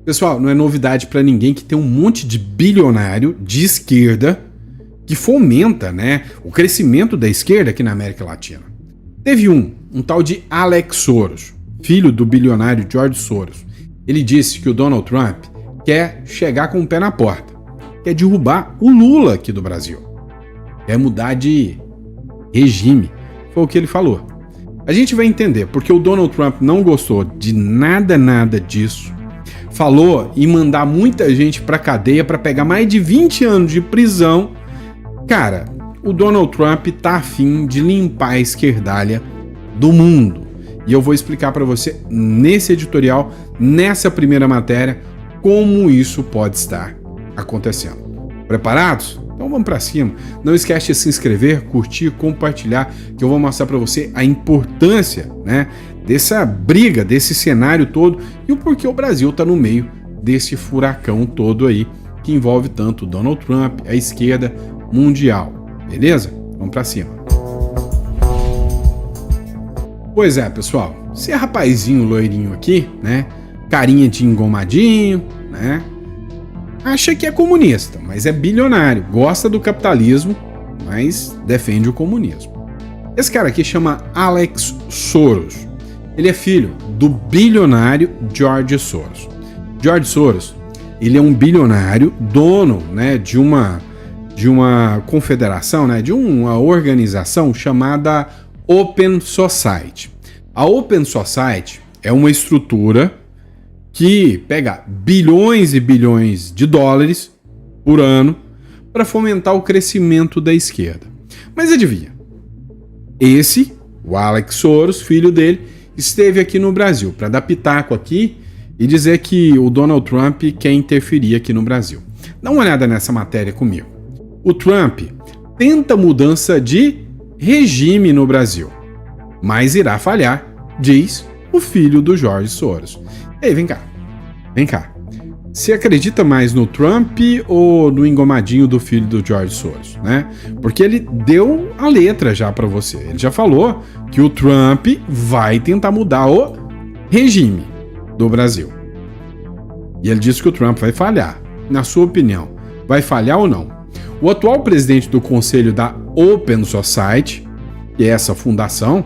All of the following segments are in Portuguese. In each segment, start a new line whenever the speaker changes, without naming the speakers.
Pessoal, não é novidade para ninguém que tem um monte de bilionário de esquerda que fomenta, né, o crescimento da esquerda aqui na América Latina. Teve um tal de Alex Soros, filho do bilionário George Soros. Ele disse que o Donald Trump quer chegar com o pé na porta, quer derrubar o Lula aqui do Brasil, quer mudar de regime, foi o que ele falou. A gente vai entender porque o Donald Trump não gostou de nada disso, falou em mandar muita gente pra cadeia para pegar mais de 20 anos de prisão. Cara, o Donald Trump tá afim de limpar a esquerdalha do mundo. E eu vou explicar para você nesse editorial, nessa primeira matéria, como isso pode estar acontecendo. Preparados? Então vamos para cima. Não esquece de se inscrever, curtir, compartilhar, que eu vou mostrar para você a importância, né, dessa briga, desse cenário todo e o porquê o Brasil está no meio desse furacão todo aí que envolve tanto o Donald Trump, a esquerda mundial. Beleza? Vamos para cima. Pois é, pessoal, esse rapazinho loirinho aqui, né, carinha de engomadinho, né, acha que é comunista, mas é bilionário, gosta do capitalismo, mas defende o comunismo. Esse cara aqui chama Alex Soros. Ele é filho do bilionário George Soros. George Soros, ele é um bilionário, dono, né, de uma confederação, né, de uma organização chamada Open Society. A Open Society é uma estrutura que pega bilhões e bilhões de dólares por ano para fomentar o crescimento da esquerda. Mas adivinha? O Alex Soros, filho dele, esteve aqui no Brasil para dar pitaco aqui e dizer que o Donald Trump quer interferir aqui no Brasil. Dá uma olhada nessa matéria comigo. O Trump tenta mudança de regime no Brasil, mas irá falhar, diz o filho do George Soros. Ei, vem cá. Você acredita mais no Trump ou no engomadinho do filho do George Soros, né? Porque ele deu a letra já para você. Ele já falou que o Trump vai tentar mudar o regime do Brasil. E ele disse que o Trump vai falhar. Na sua opinião, vai falhar ou não? O atual presidente do conselho da Open Society, que é essa fundação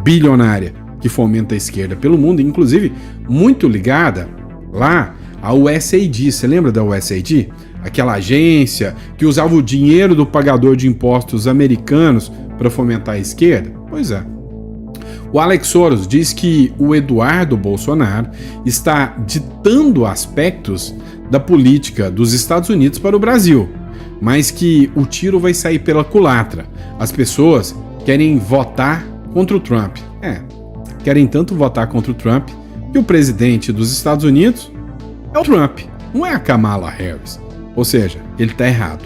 bilionária que fomenta a esquerda pelo mundo, inclusive muito ligada lá ao USAID. Você lembra da USAID? Aquela agência que usava o dinheiro do pagador de impostos americanos para fomentar a esquerda? Pois é. O Alex Soros diz que o Eduardo Bolsonaro está ditando aspectos da política dos Estados Unidos para o Brasil, mas que o tiro vai sair pela culatra. As pessoas querem votar contra o Trump. Querem tanto votar contra o Trump que o presidente dos Estados Unidos é o Trump, não é a Kamala Harris. Ou seja, ele está errado.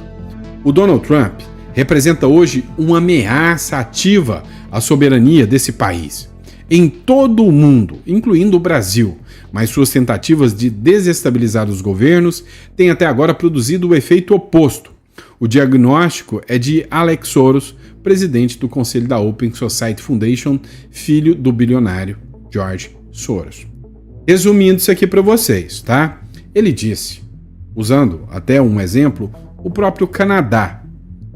O Donald Trump representa hoje uma ameaça ativa à soberania desse país, em todo o mundo, incluindo o Brasil, mas suas tentativas de desestabilizar os governos têm até agora produzido o efeito oposto. O diagnóstico é de Alex Soros, presidente do conselho da Open Society Foundation, filho do bilionário George Soros. Resumindo isso aqui para vocês, tá? Ele disse, usando até um exemplo, o próprio Canadá,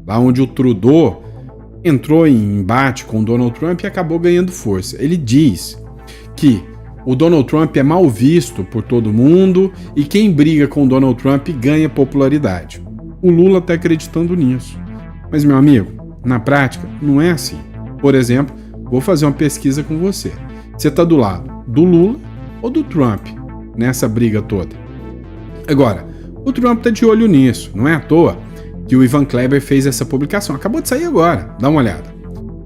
lá onde o Trudeau entrou em embate com Donald Trump e acabou ganhando força. Ele diz que o Donald Trump é mal visto por todo mundo e quem briga com Donald Trump ganha popularidade. O Lula está acreditando nisso. Mas, meu amigo, na prática, não é assim. Por exemplo, vou fazer uma pesquisa com você. Você está do lado do Lula ou do Trump nessa briga toda? Agora, o Trump está de olho nisso. Não é à toa que o Ivan Kleber fez essa publicação. Acabou de sair agora. Dá uma olhada.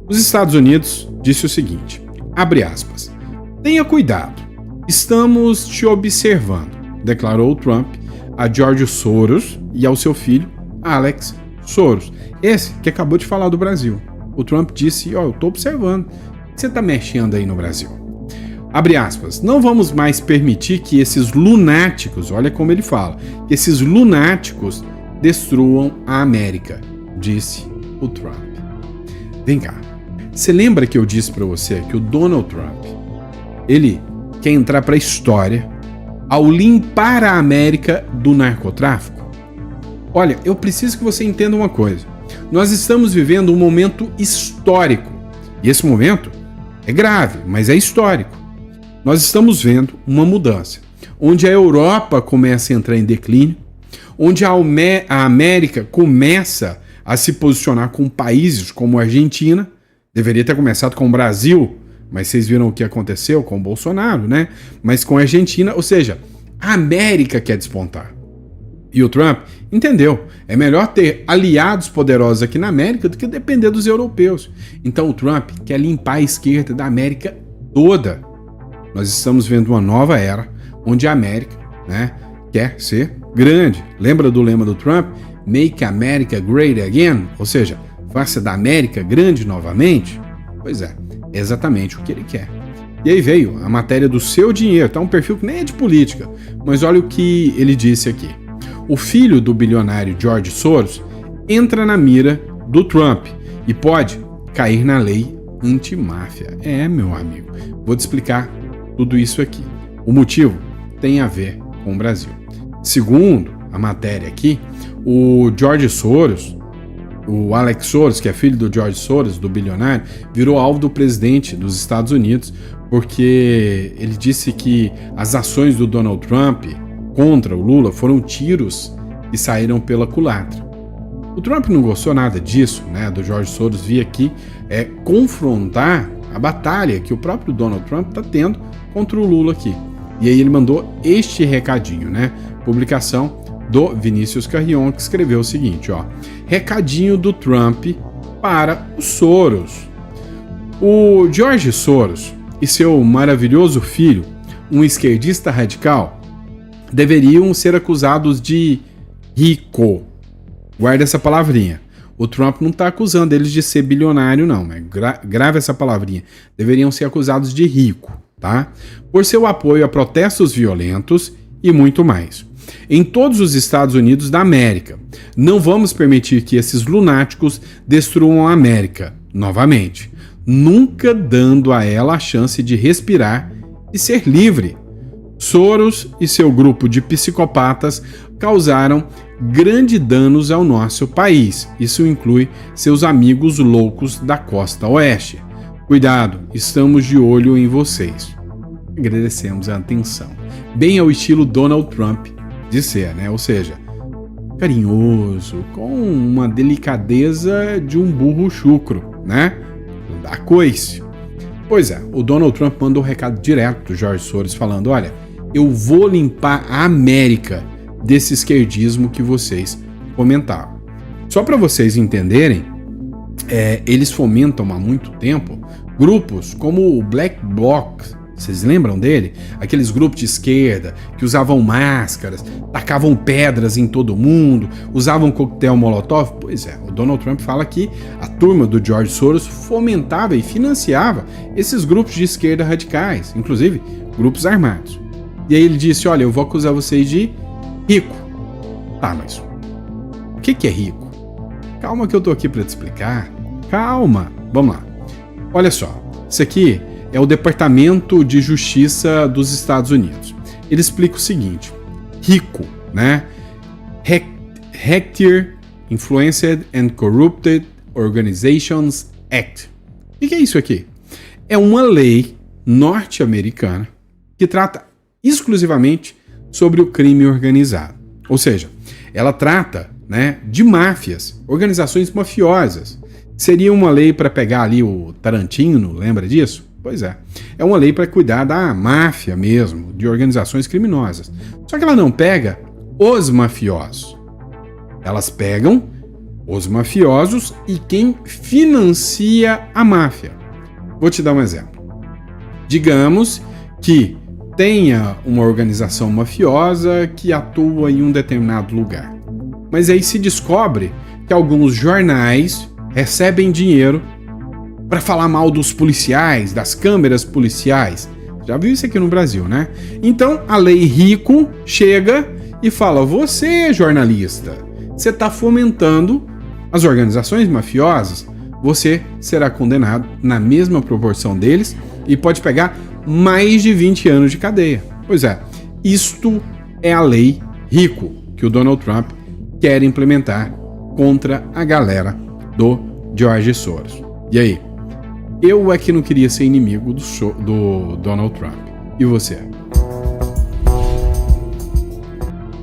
Os Estados Unidos disse o seguinte, abre aspas, tenha cuidado, estamos te observando, declarou o Trump a George Soros e ao seu filho, Alex Soros. Esse que acabou de falar do Brasil. O Trump disse, eu tô observando. O que você tá mexendo aí no Brasil? Abre aspas, não vamos mais permitir que esses lunáticos, olha como ele fala, que esses lunáticos destruam a América, disse o Trump. Vem cá, você lembra que eu disse para você que o Donald Trump, ele quer entrar para a história ao limpar a América do narcotráfico? Olha, eu preciso que você entenda uma coisa. Nós estamos vivendo um momento histórico. E esse momento é grave, mas é histórico. Nós estamos vendo uma mudança, onde a Europa começa a entrar em declínio, onde a América começa a se posicionar com países como a Argentina. Deveria ter começado com o Brasil, mas vocês viram o que aconteceu com o Bolsonaro, né? Mas com a Argentina, ou seja, a América quer despontar. E o Trump entendeu, é melhor ter aliados poderosos aqui na América do que depender dos europeus. Então o Trump quer limpar a esquerda da América toda. Nós estamos vendo uma nova era, onde a América, né, quer ser grande. Lembra do lema do Trump? Make America Great Again? Ou seja, faça da América grande novamente? Pois é exatamente o que ele quer. E aí veio a matéria do Seu Dinheiro, tá um perfil que nem é de política, mas olha o que ele disse aqui. O filho do bilionário George Soros entra na mira do Trump e pode cair na lei antimáfia. Meu amigo, vou te explicar tudo isso aqui. O motivo tem a ver com o Brasil. Segundo a matéria aqui, o George Soros, o Alex Soros, que é filho do George Soros, do bilionário, virou alvo do presidente dos Estados Unidos porque ele disse que as ações do Donald Trump contra o Lula foram tiros que saíram pela culatra. O Trump não gostou nada disso, né? Do George Soros vir aqui confrontar a batalha que o próprio Donald Trump está tendo contra o Lula aqui. E aí ele mandou este recadinho, né? Publicação do Vinícius Carrion, que escreveu o seguinte, ó: recadinho do Trump para o Soros. O George Soros e seu maravilhoso filho, um esquerdista radical, deveriam ser acusados de rico. Guarda essa palavrinha. O Trump não está acusando eles de ser bilionário, não, mas grave essa palavrinha. Deveriam ser acusados de rico, tá? Por seu apoio a protestos violentos e muito mais. Em todos os Estados Unidos da América. Não vamos permitir que esses lunáticos destruam a América novamente, nunca dando a ela a chance de respirar e ser livre. Soros e seu grupo de psicopatas causaram grandes danos ao nosso país. Isso inclui seus amigos loucos da costa oeste. Cuidado, estamos de olho em vocês. Agradecemos a atenção. Bem ao estilo Donald Trump de ser, né? Ou seja, carinhoso, com uma delicadeza de um burro chucro, né? Da coice. Pois é, o Donald Trump mandou um recado direto do George Soros falando: olha, eu vou limpar a América desse esquerdismo que vocês fomentaram. Só para vocês entenderem, eles fomentam há muito tempo grupos como o Black Bloc. Vocês lembram dele? Aqueles grupos de esquerda que usavam máscaras, tacavam pedras em todo mundo, usavam coquetel molotov. Pois é, o Donald Trump fala que a turma do George Soros fomentava e financiava esses grupos de esquerda radicais, inclusive grupos armados. E aí ele disse: olha, eu vou acusar vocês de rico. Tá, mas o que é rico? Calma que eu tô aqui para te explicar. Calma, vamos lá. Olha só, isso aqui é o Departamento de Justiça dos Estados Unidos. Ele explica o seguinte: rico, né? Racketeer, Influenced and Corrupted Organizations Act. O que é isso aqui? É uma lei norte-americana que trata exclusivamente sobre o crime organizado. Ou seja, ela trata, né, de máfias, organizações mafiosas. Seria uma lei para pegar ali o Tarantino, lembra disso? Pois é. É uma lei para cuidar da máfia mesmo, de organizações criminosas. Só que ela não pega os mafiosos. Elas pegam os mafiosos e quem financia a máfia. Vou te dar um exemplo. Digamos que tenha uma organização mafiosa que atua em um determinado lugar. Mas aí se descobre que alguns jornais recebem dinheiro para falar mal dos policiais, das câmeras policiais. Já viu isso aqui no Brasil, né? Então a lei Rico chega e fala: você, jornalista, você está fomentando as organizações mafiosas, você será condenado na mesma proporção deles e pode pegar mais de 20 anos de cadeia. Pois é, Isto é a lei rico que o Donald Trump quer implementar contra a galera do George Soros. E aí? Eu é que não queria ser inimigo do Donald Trump. E você?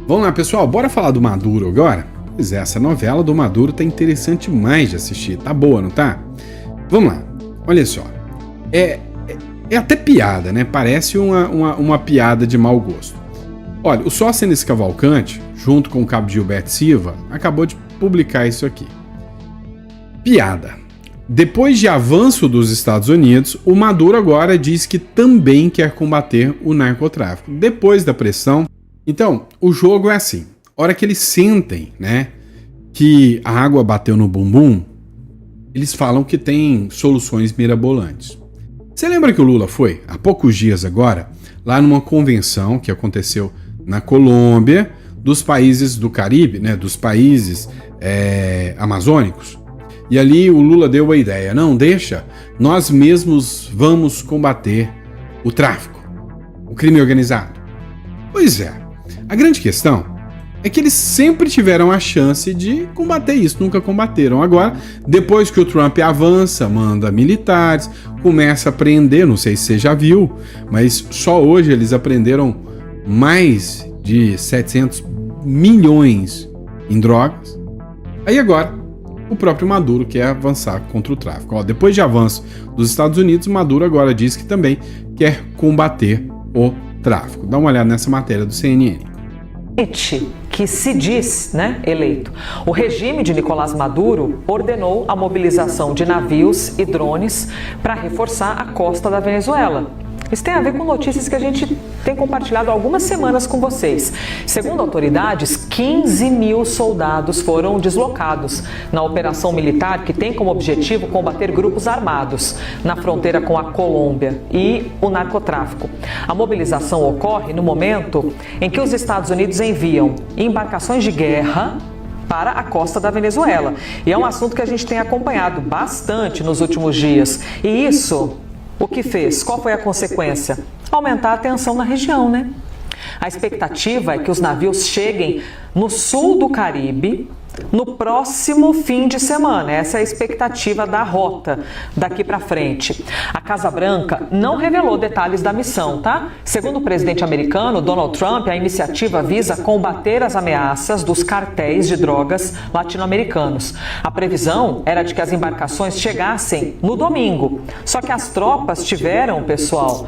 Vamos lá, pessoal. Bora falar do Maduro agora? Pois é, essa novela do Maduro tá interessante demais de assistir. Tá boa, não tá? Vamos lá. Olha só. É até piada, né? Parece uma piada de mau gosto. Olha, o Sóstenes Cavalcante, junto com o cabo Gilberto Silva, acabou de publicar isso aqui. Piada. Depois de avanço dos Estados Unidos, o Maduro agora diz que também quer combater o narcotráfico. Depois da pressão. Então, o jogo é assim. A hora que eles sentem, né, que a água bateu no bumbum, eles falam que tem soluções mirabolantes. Você lembra que o Lula foi, há poucos dias agora, lá numa convenção que aconteceu na Colômbia, dos países do Caribe, né, dos países amazônicos? E ali o Lula deu a ideia, não, deixa, nós mesmos vamos combater o tráfico, o crime organizado. Pois é, a grande questão é que eles sempre tiveram a chance de combater isso, nunca combateram. Agora, depois que o Trump avança, manda militares, começa a prender, não sei se você já viu, mas só hoje eles apreenderam mais de 700 milhões em drogas. Aí agora, o próprio Maduro quer avançar contra o tráfico. Ó, depois de avanço dos Estados Unidos, Maduro agora diz que também quer combater o tráfico. Dá uma olhada nessa matéria do CNN.
Que se diz, né, eleito. O regime de Nicolás Maduro ordenou a mobilização de navios e drones para reforçar a costa da Venezuela. Isso tem a ver com notícias que a gente tem compartilhado há algumas semanas com vocês. Segundo autoridades, 15 mil soldados foram deslocados na operação militar que tem como objetivo combater grupos armados na fronteira com a Colômbia e o narcotráfico. A mobilização ocorre no momento em que os Estados Unidos enviam embarcações de guerra para a costa da Venezuela. E é um assunto que a gente tem acompanhado bastante nos últimos dias. E isso, o que fez? Qual foi a consequência? Aumentar a tensão na região, né? A expectativa é que os navios cheguem no sul do Caribe no próximo fim de semana. Essa é a expectativa da rota daqui para frente. A Casa Branca não revelou detalhes da missão, tá? Segundo o presidente americano Donald Trump, a iniciativa visa combater as ameaças dos cartéis de drogas latino-americanos. A previsão era de que as embarcações chegassem no domingo. Só que as tropas tiveram, pessoal,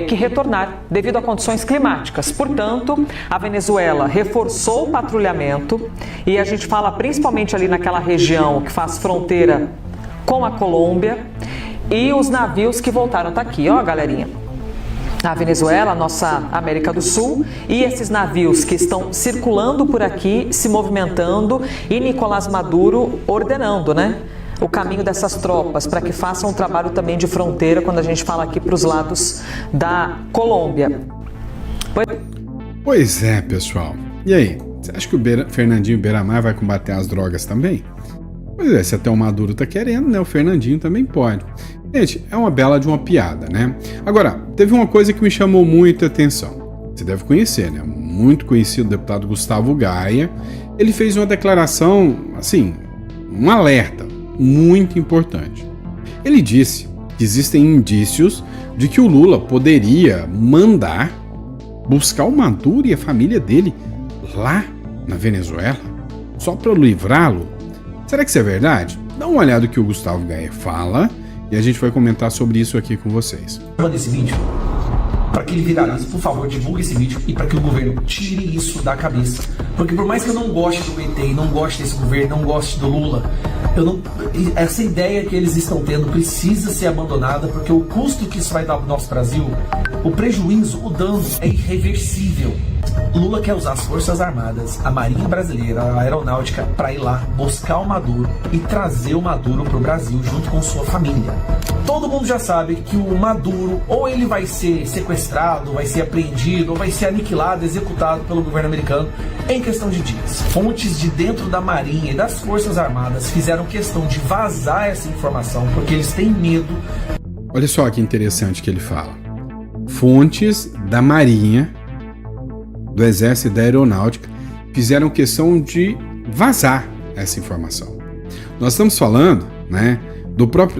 que retornar devido a condições climáticas. Portanto, a Venezuela reforçou o patrulhamento e a gente fala principalmente ali naquela região que faz fronteira com a Colômbia e os navios que voltaram. Tá aqui, ó, galerinha. A Venezuela, nossa América do Sul, e esses navios que estão circulando por aqui, se movimentando, e Nicolás Maduro ordenando, né, o caminho dessas tropas para que façam um trabalho também de fronteira quando a gente fala aqui para os lados da Colômbia.
Pois é, pessoal. E aí? Você acha que o Fernandinho Beiramar vai combater as drogas também? Pois é, se até o Maduro tá querendo, né? O Fernandinho também pode. Gente, é uma bela de uma piada, né? Agora, teve uma coisa que me chamou muita atenção. Você deve conhecer, né? Muito conhecido deputado Gustavo Gaia. Ele fez uma declaração, assim, um alerta muito importante. Ele disse que existem indícios de que o Lula poderia mandar buscar o Maduro e a família dele lá na Venezuela, só para livrá-lo. Será que isso é verdade? Dá uma olhada no que o Gustavo Gaia fala e a gente vai comentar sobre isso aqui com vocês.
Esse vídeo, para que ele viralize, por favor, divulgue esse vídeo e para que o governo tire isso da cabeça. Porque por mais que eu não goste do PT, não goste desse governo, não goste do Lula, essa ideia que eles estão tendo precisa ser abandonada, porque o custo que isso vai dar para o nosso Brasil, o prejuízo, o dano é irreversível. Lula quer usar as Forças Armadas, a Marinha Brasileira, a Aeronáutica para ir lá buscar o Maduro e trazer o Maduro para o Brasil junto com sua família. Todo mundo já sabe que o Maduro ou ele vai ser sequestrado, vai ser apreendido, ou vai ser aniquilado, executado pelo governo americano em questão de dias. Fontes de dentro da Marinha e das Forças Armadas fizeram questão de vazar essa informação porque eles têm medo.
Olha só que interessante que ele fala. Fontes da Marinha do Exército e da Aeronáutica fizeram questão de vazar essa informação. Nós estamos falando, né,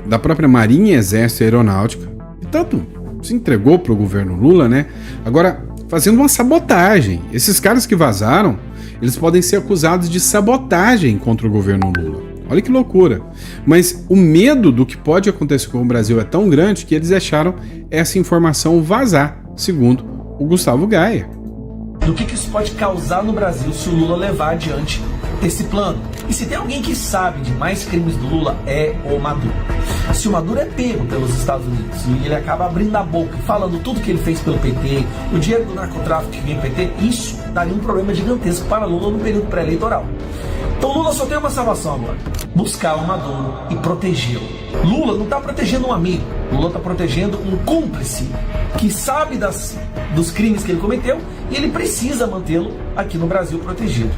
da própria Marinha, Exército e Aeronáutica, que tanto se entregou para o governo Lula, né? Agora, fazendo uma sabotagem. Esses caras que vazaram, eles podem ser acusados de sabotagem contra o governo Lula. Olha que loucura. Mas o medo do que pode acontecer com o Brasil é tão grande que eles deixaram essa informação vazar, segundo o Gustavo Gaia.
Do que isso pode causar no Brasil se o Lula levar adiante esse plano. E se tem alguém que sabe de mais crimes do Lula, é o Maduro. Se o Maduro é pego pelos Estados Unidos e ele acaba abrindo a boca e falando tudo que ele fez pelo PT, o dinheiro do narcotráfico que vem do PT, isso daria um problema gigantesco para Lula no período pré-eleitoral. Então Lula só tem uma salvação agora: buscar o Maduro e protegê-lo. Lula não está protegendo um amigo, Lula está protegendo um cúmplice que sabe dos crimes que ele cometeu e ele precisa mantê-lo aqui no Brasil protegido.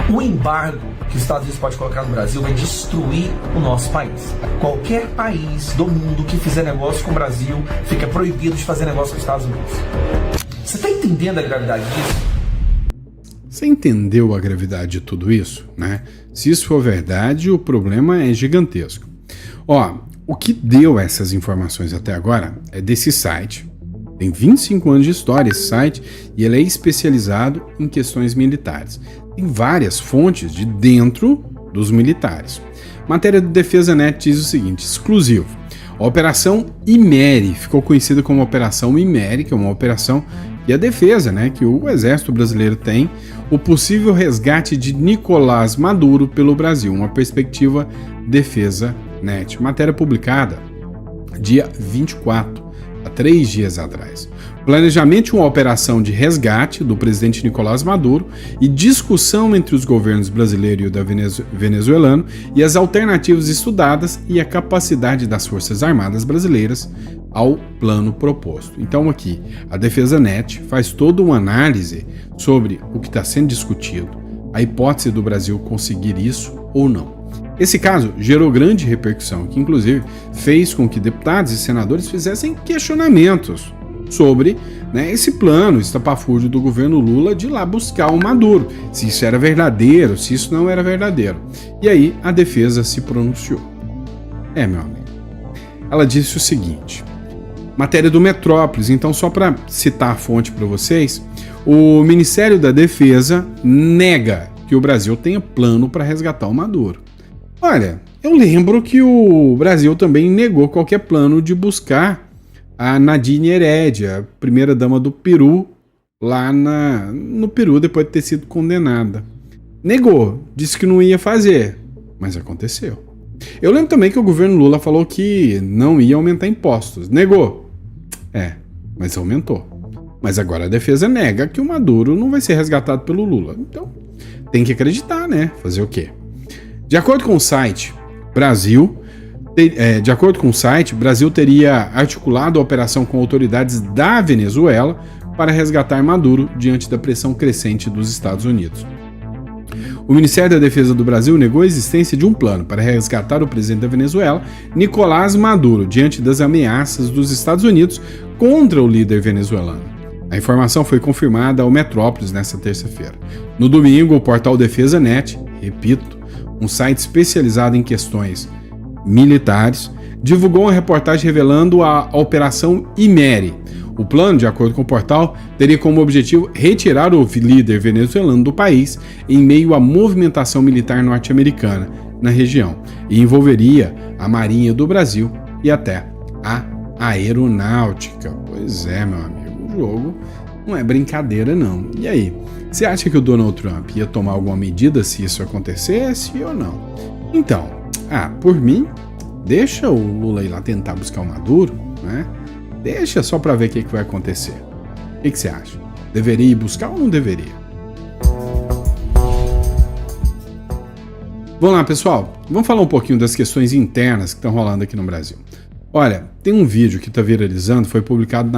O embargo que os Estados Unidos pode colocar no Brasil vai destruir o nosso país. Qualquer país do mundo que fizer negócio com o Brasil fica proibido de fazer negócio com os Estados Unidos. Você está entendendo a gravidade disso?
Você entendeu a gravidade de tudo isso, né? Se isso for verdade, o problema é gigantesco. Ó, o que deu essas informações até agora é desse site. Tem 25 anos de história esse site e ele é especializado em questões militares. Tem várias fontes de dentro dos militares. Matéria do Defesa.net diz o seguinte, exclusivo. A Operação Imeri ficou conhecida como Operação Imeri, que é uma operação e a defesa, né, que o Exército Brasileiro tem, o possível resgate de Nicolás Maduro pelo Brasil, uma perspectiva Defesa.net. Matéria publicada dia 24, há 3 dias atrás. Planejamento de uma operação de resgate do presidente Nicolás Maduro e discussão entre os governos brasileiro e o da venezuelano e as alternativas estudadas e a capacidade das Forças Armadas brasileiras ao plano proposto. Então aqui, a Defesa.net faz toda uma análise sobre o que está sendo discutido, a hipótese do Brasil conseguir isso ou não. Esse caso gerou grande repercussão, que inclusive fez com que deputados e senadores fizessem questionamentos sobre, né, esse plano estapafúrdio do governo Lula de ir lá buscar o Maduro, se isso era verdadeiro, se isso não era verdadeiro. E aí a defesa se pronunciou. Meu amigo. Ela disse o seguinte, matéria do Metrópolis, então só para citar a fonte para vocês, o Ministério da Defesa nega que o Brasil tenha plano para resgatar o Maduro. Olha, eu lembro que o Brasil também negou qualquer plano de buscar a Nadine Heredia, primeira-dama do Peru, lá no Peru, depois de ter sido condenada. Negou, disse que não ia fazer, mas aconteceu. Eu lembro também que o governo Lula falou que não ia aumentar impostos. Negou. Mas aumentou. Mas agora a defesa nega que o Maduro não vai ser resgatado pelo Lula. Então, tem que acreditar, né? Fazer o quê? De acordo com o site, Brasil teria articulado a operação com autoridades da Venezuela para resgatar Maduro diante da pressão crescente dos Estados Unidos. O Ministério da Defesa do Brasil negou a existência de um plano para resgatar o presidente da Venezuela, Nicolás Maduro, diante das ameaças dos Estados Unidos contra o líder venezuelano. A informação foi confirmada ao Metrópolis nesta terça-feira. No domingo, o portal Defesa.net, repito, um site especializado em questões militares, divulgou uma reportagem revelando a Operação Imeri. O plano, de acordo com o portal, teria como objetivo retirar o líder venezuelano do país em meio à movimentação militar norte-americana na região e envolveria a Marinha do Brasil e até a Aeronáutica. Pois é, meu amigo, o jogo não é brincadeira não. E aí, você acha que o Donald Trump ia tomar alguma medida se isso acontecesse ou não? Então, por mim, deixa o Lula ir lá tentar buscar o Maduro, né? Deixa só para ver o que vai acontecer. O que você acha? Deveria ir buscar ou não deveria? Vamos lá, pessoal. Vamos falar um pouquinho das questões internas que estão rolando aqui no Brasil. Olha, tem um vídeo que está viralizando, foi publicado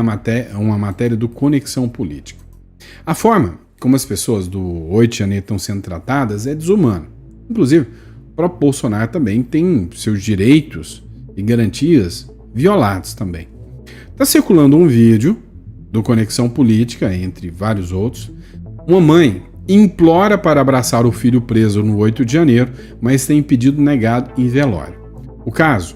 uma matéria do Conexão Política. A forma como as pessoas do 8 de janeiro estão sendo tratadas é desumana. Inclusive, o próprio Bolsonaro também tem seus direitos e garantias violados também. Está circulando um vídeo do Conexão Política, entre vários outros, uma mãe implora para abraçar o filho preso no 8 de janeiro, mas tem pedido negado em velório. O caso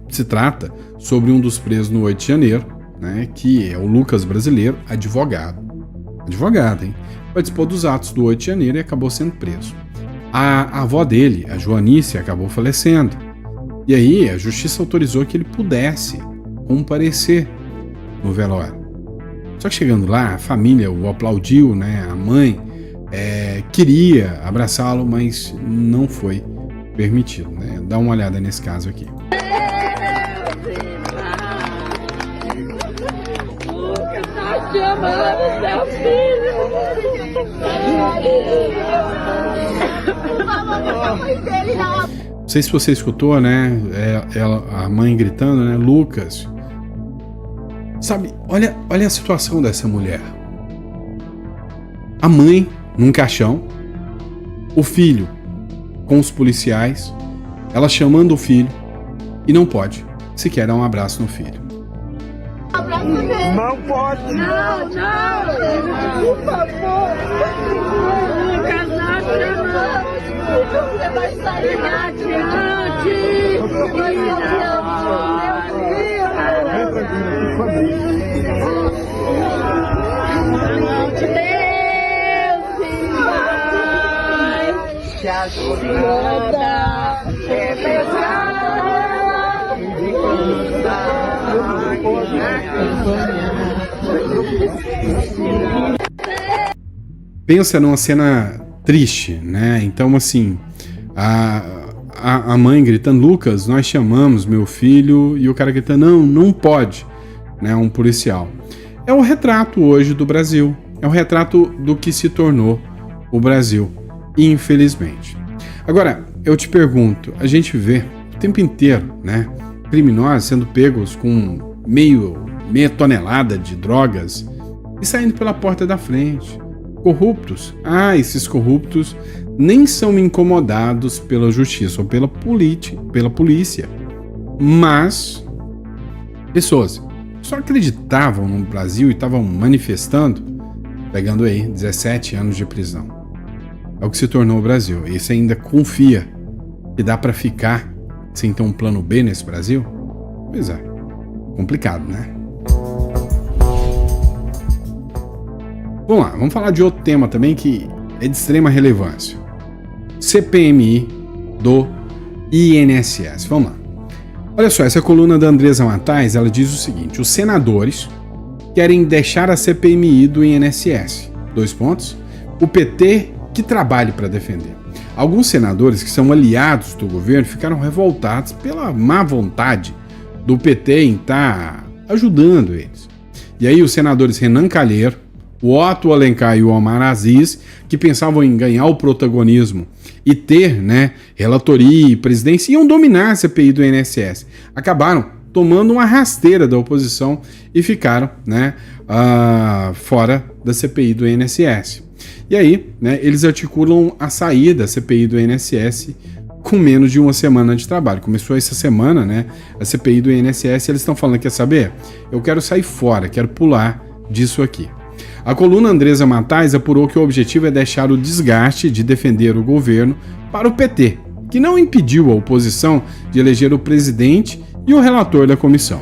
se trata sobre um dos presos no 8 de janeiro, né, que é o Lucas Brasileiro, advogado, hein? Participou dos atos do 8 de janeiro e acabou sendo preso. A avó dele, a Joanice, acabou falecendo. E aí a justiça autorizou que ele pudesse comparecer no velório. Só que chegando lá, a família o aplaudiu, né? A mãe queria abraçá-lo, mas não foi permitido, né? Dá uma olhada nesse caso aqui. Não sei se você escutou, né? A mãe gritando, né? Lucas. Sabe, olha a situação dessa mulher. A mãe num caixão, o filho com os policiais, ela chamando o filho e não pode sequer dar um abraço no filho.
Não pode! Não! Por favor! Lucas, nós chamamos! Você vai sair adiante! Que a chegada é pesada de
Pensa numa cena triste, né? Então, assim, a mãe gritando, Lucas, nós chamamos meu filho, e o cara gritando, não pode, né? Um policial. É o retrato hoje do Brasil, é o retrato do que se tornou o Brasil, infelizmente. Agora, eu te pergunto, a gente vê o tempo inteiro, né? Criminosos sendo pegos com meia tonelada de drogas e saindo pela porta da frente. Corruptos. Esses corruptos nem são incomodados pela justiça ou pela polícia. Mas pessoas só acreditavam no Brasil e estavam manifestando, pegando aí 17 anos de prisão. É o que se tornou o Brasil. E você ainda confia que dá para ficar sem ter um plano B nesse Brasil? Pois é. Complicado, né? Vamos lá, vamos falar de outro tema também que é de extrema relevância. CPMI do INSS. Vamos lá. Olha só, essa coluna da Andresa Matais, ela diz o seguinte: os senadores querem deixar a CPMI do INSS. 2 pontos. O PT que trabalhe para defender. Alguns senadores que são aliados do governo ficaram revoltados pela má vontade do PT em estar ajudando eles. E aí os senadores Renan Calheiro, o Otto Alencar e o Omar Aziz, que pensavam em ganhar o protagonismo e ter, né, relatoria e presidência, iam dominar a CPI do INSS. Acabaram tomando uma rasteira da oposição e ficaram, né, fora da CPI do INSS. E aí, né, eles articulam a saída da CPI do INSS com menos de uma semana de trabalho. Começou essa semana, né, a CPI do INSS, e eles estão falando, quer saber? Eu quero sair fora, quero pular disso aqui. A coluna Andresa Matais apurou que o objetivo é deixar o desgaste de defender o governo para o PT, que não impediu a oposição de eleger o presidente e o relator da comissão.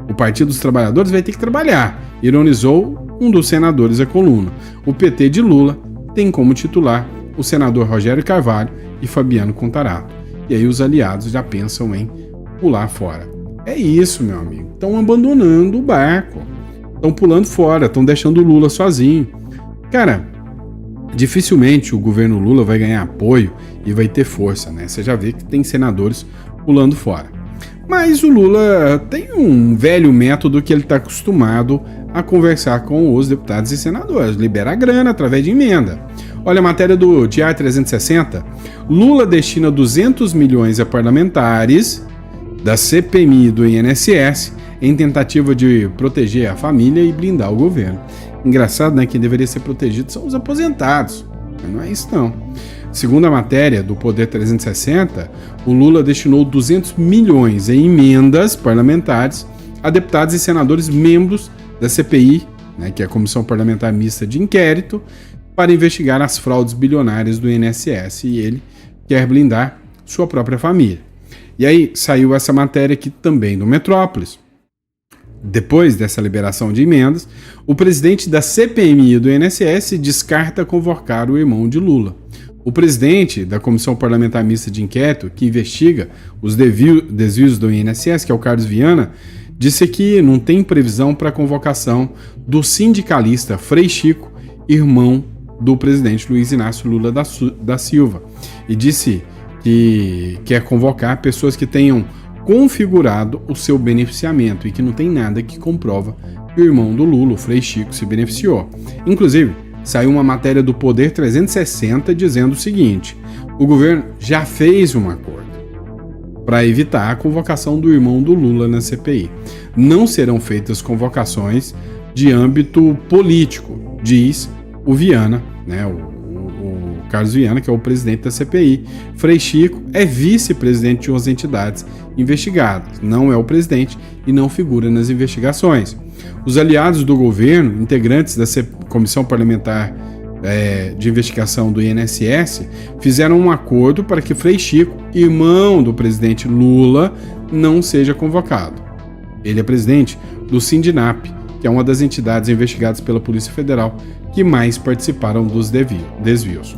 O Partido dos Trabalhadores vai ter que trabalhar, ironizou um dos senadores da coluna. O PT de Lula tem como titular o senador Rogério Carvalho e Fabiano Contarato. E aí os aliados já pensam em pular fora. É isso, meu amigo. Estão abandonando o barco. Estão pulando fora, estão deixando o Lula sozinho. Cara, dificilmente o governo Lula vai ganhar apoio e vai ter força, né? Você já vê que tem senadores pulando fora. Mas o Lula tem um velho método que ele está acostumado a conversar com os deputados e senadores. Libera a grana através de emenda. Olha a matéria do Diário 360. Lula destina 200 milhões a parlamentares da CPMI do INSS em tentativa de proteger a família e blindar o governo. Engraçado, né? Quem deveria ser protegido são os aposentados. Mas não é isso, não. Segundo a matéria do Poder 360, o Lula destinou 200 milhões em emendas parlamentares a deputados e senadores membros da CPI, né, que é a Comissão Parlamentar Mista de Inquérito, para investigar as fraudes bilionárias do INSS, e ele quer blindar sua própria família. E aí saiu essa matéria aqui também do Metrópolis. Depois dessa liberação de emendas, o presidente da CPMI do INSS descarta convocar o irmão de Lula. O presidente da Comissão Parlamentar Mista de Inquérito, que investiga os desvios do INSS, que é o Carlos Viana, disse que não tem previsão para a convocação do sindicalista Frei Chico, irmão do presidente Luiz Inácio Lula da Silva, e disse que quer convocar pessoas que tenham configurado o seu beneficiamento e que não tem nada que comprova que o irmão do Lula, o Frei Chico, se beneficiou. Inclusive, saiu uma matéria do Poder 360 dizendo o seguinte: o governo já fez um acordo para evitar a convocação do irmão do Lula na CPI. Não serão feitas convocações de âmbito político, diz o Viana, né, o Carlos Viana, que é o presidente da CPI. Frei Chico é vice-presidente de umas entidades investigadas, não é o presidente e não figura nas investigações. Os aliados do governo, integrantes da Comissão Parlamentar de Investigação do INSS, fizeram um acordo para que Frei Chico, irmão do presidente Lula, não seja convocado. Ele é presidente do Sindinap, que é uma das entidades investigadas pela Polícia Federal que mais participaram dos desvios.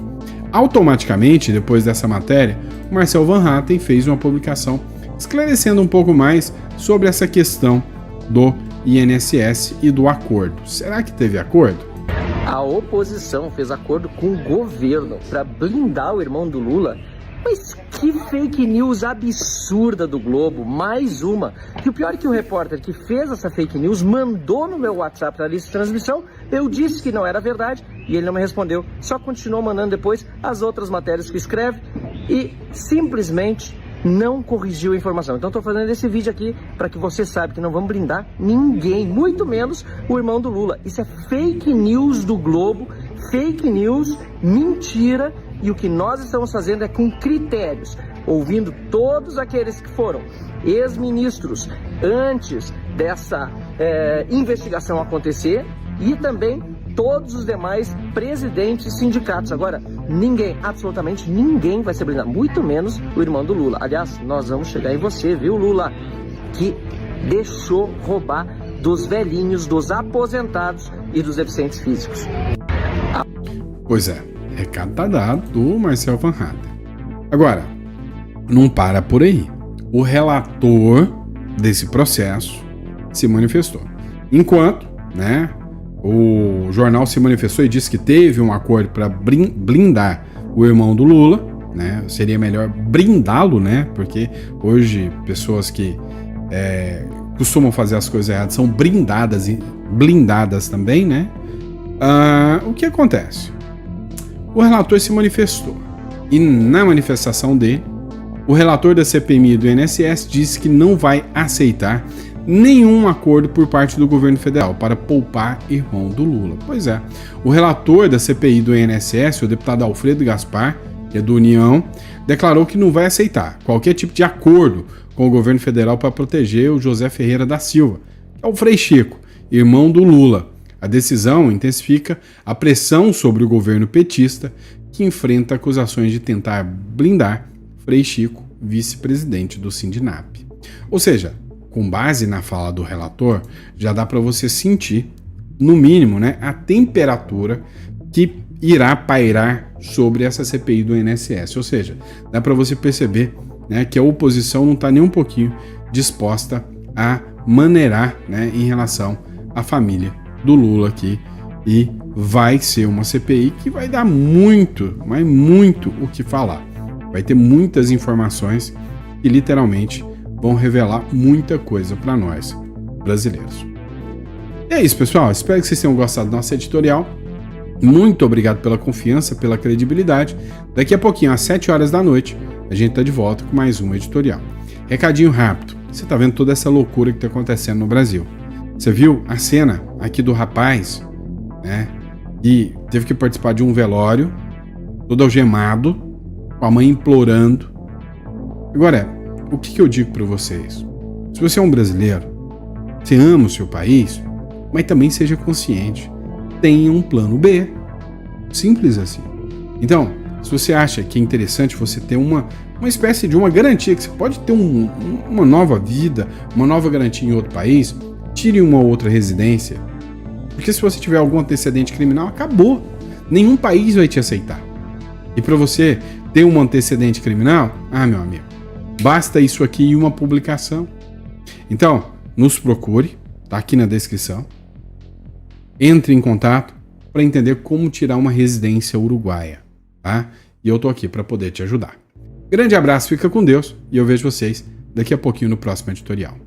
Automaticamente, depois dessa matéria, o Marcel Van Hatten fez uma publicação esclarecendo um pouco mais sobre essa questão do INSS e do acordo. Será que teve acordo?
A oposição fez acordo com o governo para blindar o irmão do Lula. Mas que fake news absurda do Globo, mais uma. E o pior é que o repórter que fez essa fake news mandou no meu WhatsApp na lista de transmissão, eu disse que não era verdade e ele não me respondeu. Só continuou mandando depois as outras matérias que escreve e simplesmente não corrigiu a informação. Então estou fazendo esse vídeo aqui para que você saiba que não vamos blindar ninguém, muito menos o irmão do Lula. Isso é fake news do Globo, fake news, mentira. E o que nós estamos fazendo é com critérios, ouvindo todos aqueles que foram ex-ministros antes dessa investigação acontecer e também todos os demais presidentes e sindicatos. Agora, ninguém, absolutamente ninguém vai ser blindado, muito menos o irmão do Lula. Aliás, nós vamos chegar em você, viu, Lula, que deixou roubar dos velhinhos, dos aposentados e dos deficientes físicos.
Pois é. Recado tá dado do Marcel Van Hatten. Agora, não para por aí. O relator desse processo se manifestou. Enquanto, né, o jornal se manifestou e disse que teve um acordo para blindar o irmão do Lula, né? Seria melhor brindá-lo, né? Porque hoje pessoas que costumam fazer as coisas erradas são brindadas e blindadas também, né? O que acontece? O relator se manifestou e na manifestação dele, o relator da CPMI do INSS disse que não vai aceitar nenhum acordo por parte do governo federal para poupar irmão do Lula. Pois é, o relator da CPI do INSS, o deputado Alfredo Gaspar, que é do União, declarou que não vai aceitar qualquer tipo de acordo com o governo federal para proteger o José Ferreira da Silva, que é o Frei Chico, irmão do Lula. A decisão intensifica a pressão sobre o governo petista, que enfrenta acusações de tentar blindar Frei Chico, vice-presidente do Sindinap. Ou seja, com base na fala do relator, já dá para você sentir, no mínimo, né, a temperatura que irá pairar sobre essa CPI do INSS. Ou seja, dá para você perceber, né, que a oposição não está nem um pouquinho disposta a maneirar, né, em relação à família do Lula aqui, e vai ser uma CPI que vai dar muito, mas muito o que falar. Vai ter muitas informações que literalmente vão revelar muita coisa para nós brasileiros. E é isso, pessoal. Espero que vocês tenham gostado da nossa editorial. Muito obrigado pela confiança, pela credibilidade. Daqui a pouquinho, às 7 horas da noite, a gente tá de volta com mais uma editorial. Recadinho rápido. Você tá vendo toda essa loucura que tá acontecendo no Brasil. Você viu a cena aqui do rapaz, né, que teve que participar de um velório, todo algemado, com a mãe implorando. Agora, o que eu digo para vocês? Se você é um brasileiro, você ama o seu país, mas também seja consciente. Tenha um plano B. Simples assim. Então, se você acha que é interessante você ter uma espécie de uma garantia, que você pode ter uma nova vida, uma nova garantia em outro país, tire uma outra residência. Porque se você tiver algum antecedente criminal, acabou. Nenhum país vai te aceitar. E para você ter um antecedente criminal, meu amigo, basta isso aqui e uma publicação. Então, nos procure, tá aqui na descrição. Entre em contato para entender como tirar uma residência uruguaia, tá? E eu tô aqui para poder te ajudar. Grande abraço, fica com Deus e eu vejo vocês daqui a pouquinho no próximo editorial.